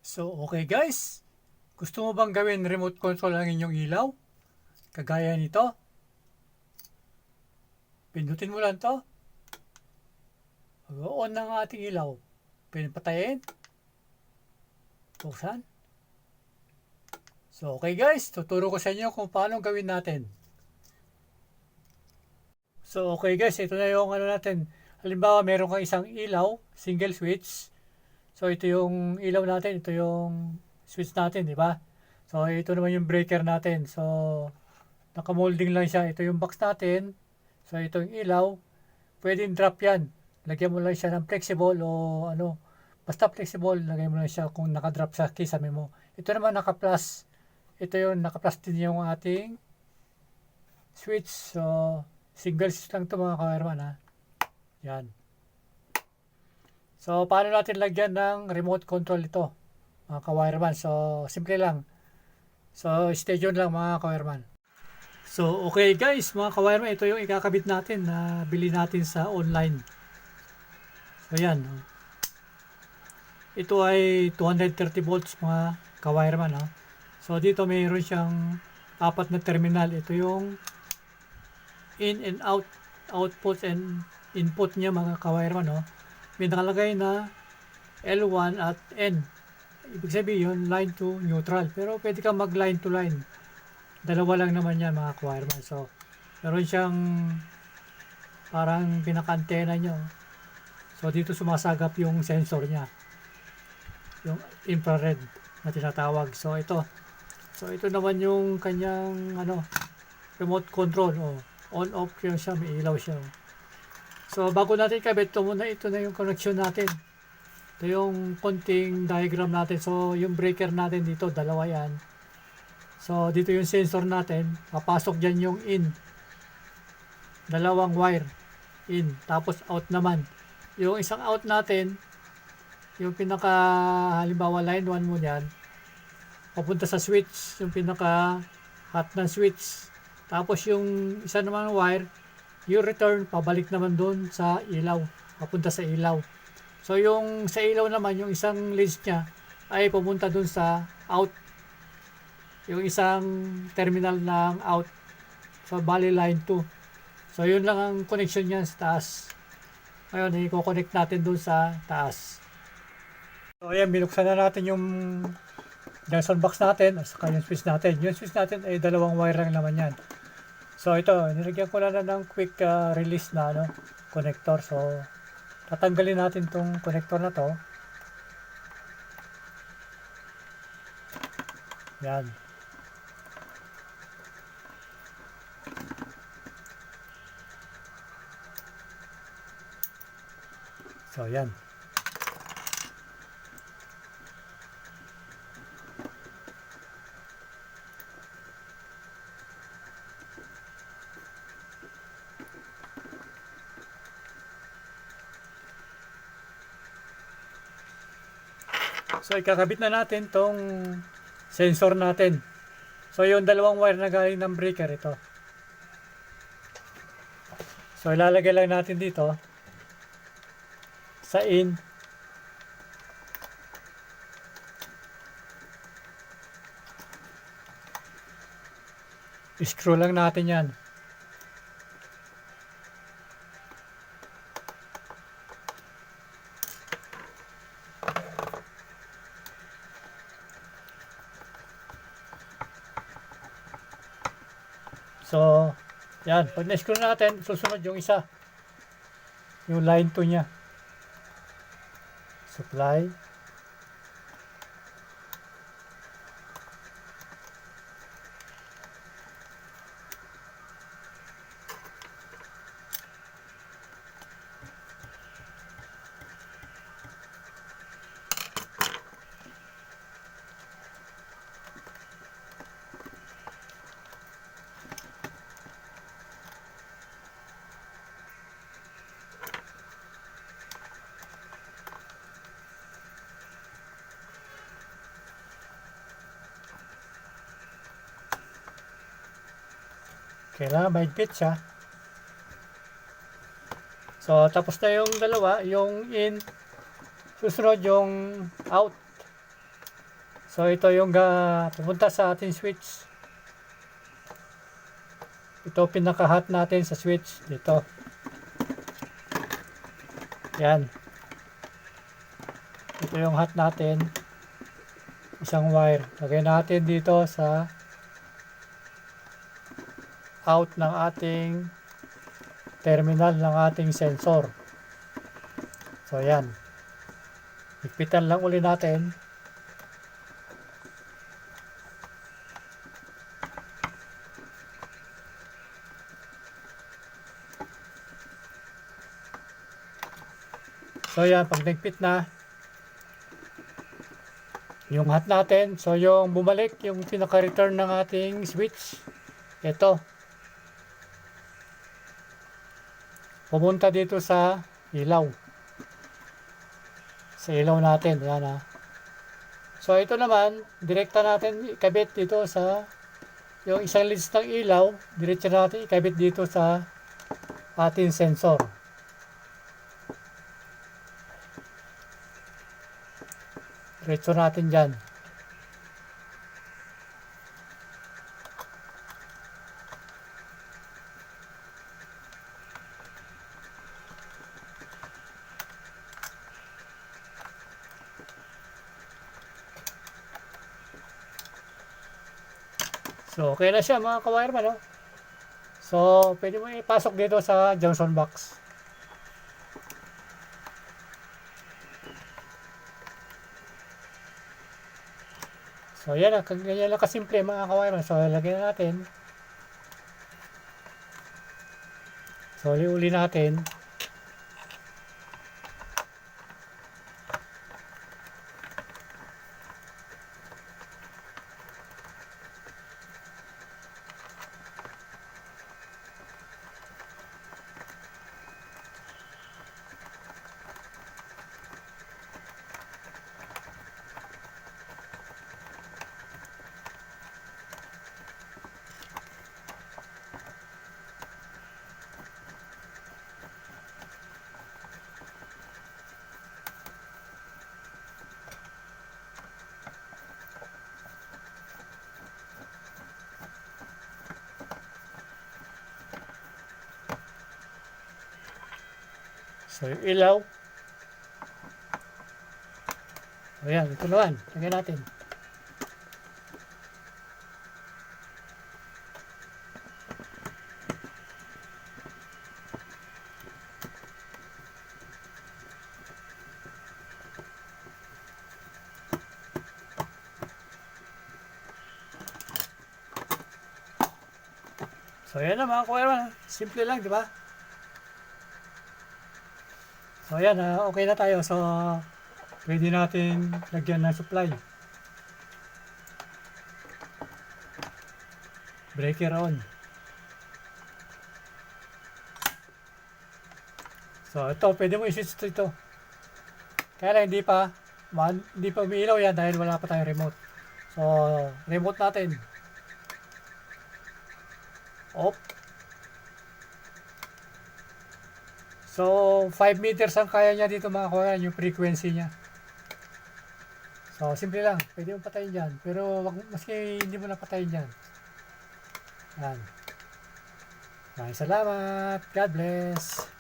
So, okay guys, gusto mo bang gawin remote control ang inyong ilaw? Kagaya nito. Pindutin mo lang to. Mag-on ng ating ilaw. Pinapatayin. Buksan. So, okay guys, tuturo ko sa inyo kung paano gawin natin. So, okay guys, ito na yung ano natin. Halimbawa, meron kang isang ilaw, single switch. So, ito yung ilaw natin, ito yung switch natin, di ba? So, ito naman yung breaker natin. So, nakamolding lang siya. Ito yung box natin. So, ito yung ilaw. Pwedeng drop yan. Lagyan mo lang siya ng flexible o ano. Basta flexible, lagyan mo lang siya kung nakadrop sa kisame mo. Ito naman naka-plus. Ito yung naka-plus din yung ating switch. So, single switch lang ito mga kawerman ha. Yan. So, paano natin lagyan ng remote control ito mga kawerman? So, simple lang. So, stay tuned lang mga kawerman. So, okay guys, mga kawireman, ito yung ikakabit natin na bili natin sa online. So, yan. Ito ay 230 volts mga kawireman. No? So, dito mayroon siyang apat na terminal. Ito yung in and out, output and input niya mga kawireman. No? May nakalagay na L1 at N. Ibig sabihin yun, line to neutral. Pero pwede kang mag line to line. Dalawa lang naman yan mga kawireman. So, meron siyang parang pinaka-antena nyo. So, dito sumasagap yung sensor niya. Yung infrared na tinatawag. So, ito. So, ito naman yung kanyang remote control. Oh, on-off siya. May ilaw siya. So, bago natin kabit, ito na yung connection natin. Ito yung konting diagram natin. So, yung breaker natin dito, dalawa yan. So, dito yung sensor natin. Papasok dyan yung in. Dalawang wire. In. Tapos out naman. Yung isang out natin, yung pinaka, halimbawa line 1 mo yan, papunta sa switch. Yung pinaka hot na switch. Tapos yung isa naman wire, yung return, pabalik naman doon sa ilaw. Papunta sa ilaw. So, yung sa ilaw naman, yung isang leads niya, ay pupunta doon sa out. Yung isang terminal ng out sa bali line 2. So, yun lang ang connection niya sa taas. Ngayon, i-connect natin dun sa taas. So, ayan, binuksan na natin yung junction box natin at saka yung switch natin. Yung switch natin ay dalawang wire lang naman yan. So, ito, nilagyan ko na ng quick release na connector. So, tatanggalin natin tong connector na to. Yan. So, yan. So, ikakabit na natin tong sensor natin. So, yung dalawang wire na galing ng breaker, ito. So, ilalagay lang natin dito sa in. Screw lang natin yan. So, yan. Pag na-screw natin, susunod yung isa. Yung line 2 niya. Supply. Kailangan mahigpit siya. So, tapos na yung dalawa, yung in, susunod yung out. So ito yung pupunta sa ating switch. Ito pinaka-hot natin sa switch dito. Yan. Ito yung hot natin. Isang wire. Lagay natin dito sa out ng ating terminal ng ating sensor. So yan. Higpitan lang uli natin. So yan, pag nagpit na yung hot natin, so yung bumalik, yung pinaka-return ng ating switch, ito. Pumunta dito sa ilaw. Sa ilaw natin, yan ha. So ito naman, direkta natin ikabit dito sa yung isang leads ng ilaw, diretso natin ikabit dito sa ating sensor. Diretso natin dyan. So, okay na siya mga ka-wireman, no? So, pwede mo ipasok dito sa junction box. So, yan na. Ganyan lang kasimple mga ka-wireman. So, lagyan natin. So, uli natin. So, yung ilaw. Ayan, ito naman. Lagyan natin. So, ayan na mga ka-wireman. Simple lang, di ba? So ayan, okay na tayo. So pwede natin lagyan ng supply. Breaker on. So ito, pwede mo i-switch ito. Kaya lang hindi pa umiilaw yan dahil wala pa tayong remote. So remote natin. Off. So, 5 meters ang kaya niya dito mga kawayan, yung frequency niya. So, simple lang. Pwede mo patayin dyan. Pero, maski hindi mo na patayin dyan. Yan. Maraming salamat. God bless.